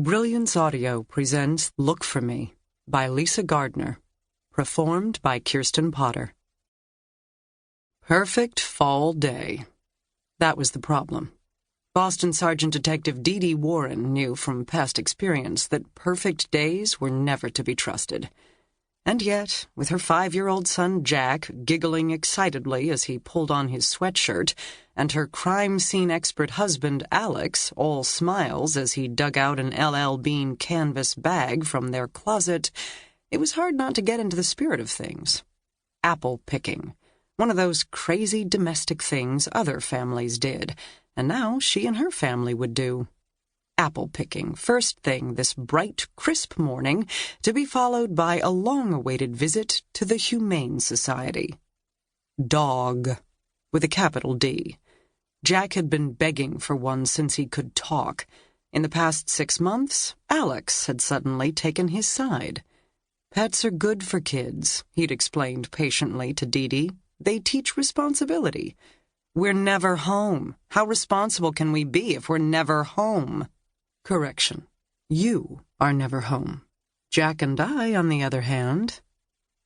Brilliance Audio presents Look for Me by Lisa Gardner, performed by Kirsten Potter. Perfect fall day. That was the problem. Boston Sergeant Detective Dee Warren knew from past experience that perfect days were never to be trusted. And yet, with her 5-year-old son Jack giggling excitedly as he pulled on his sweatshirt, and her crime scene expert husband Alex all smiles as he dug out an LL Bean canvas bag from their closet, it was hard not to get into the spirit of things. Apple picking. One of those crazy domestic things other families did, and now she and her family would do. Apple picking, first thing this bright, crisp morning, to be followed by a long-awaited visit to the Humane Society. Dog, with a capital D. Jack had been begging for one since he could talk. In the past 6 months, Alex had suddenly taken his side. Pets are good for kids, he'd explained patiently to Dee. They teach responsibility. We're never home. How responsible can we be if we're never home? Correction. You are never home. Jack and I, on the other hand...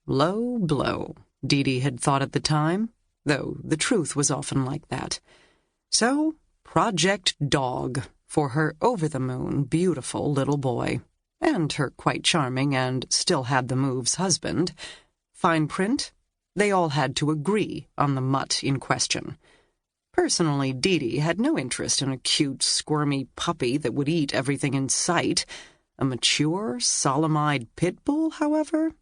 Low blow, Dee had thought at the time, though the truth was often like that. So, Project Dog for her over-the-moon, beautiful little boy, and her quite charming and still-had-the-moves husband. Fine print? They all had to agree on the mutt in question. Personally, Dee had no interest in a cute, squirmy puppy that would eat everything in sight. A mature, solemn-eyed pit bull, however?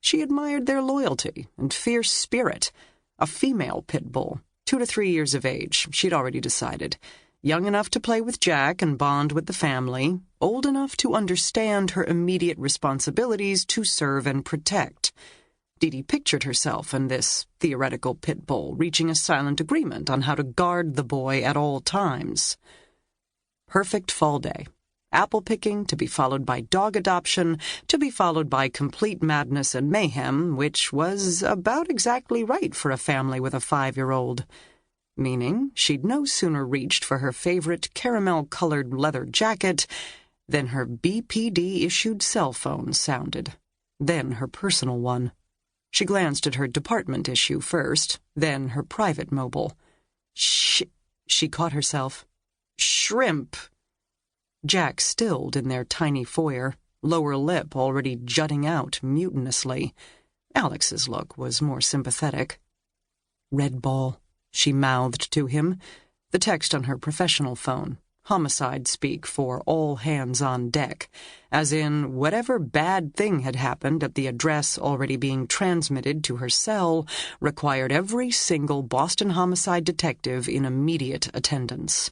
She admired their loyalty and fierce spirit. A female pit bull, 2 to 3 years of age, she'd already decided. Young enough to play with Jack and bond with the family, old enough to understand her immediate responsibilities to serve and protect. Dee pictured herself and this theoretical pit bull reaching a silent agreement on how to guard the boy at all times. Perfect fall day. Apple picking to be followed by dog adoption, to be followed by complete madness and mayhem, which was about exactly right for a family with a 5-year-old. Meaning she'd no sooner reached for her favorite caramel-colored leather jacket than her BPD-issued cell phone sounded. Then her personal one. She glanced at her department issue first, then her private mobile. She caught herself. Shrimp! Jack stilled in their tiny foyer, lower lip already jutting out mutinously. Alex's look was more sympathetic. Red ball, she mouthed to him, the text on her professional phone. Homicide speak for all hands on deck, as in whatever bad thing had happened at the address already being transmitted to her cell required every single Boston homicide detective in immediate attendance.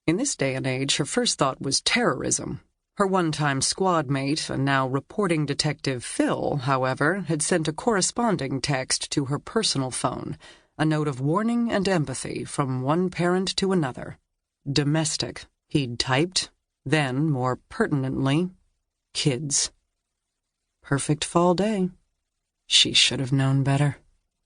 In this day and age, her first thought was terrorism. Her one-time squad mate, and now reporting detective Phil, however, had sent a corresponding text to her personal phone, a note of warning and empathy from one parent to another. Domestic, he'd typed. Then, more pertinently, kids. Perfect fall day. She should have known better.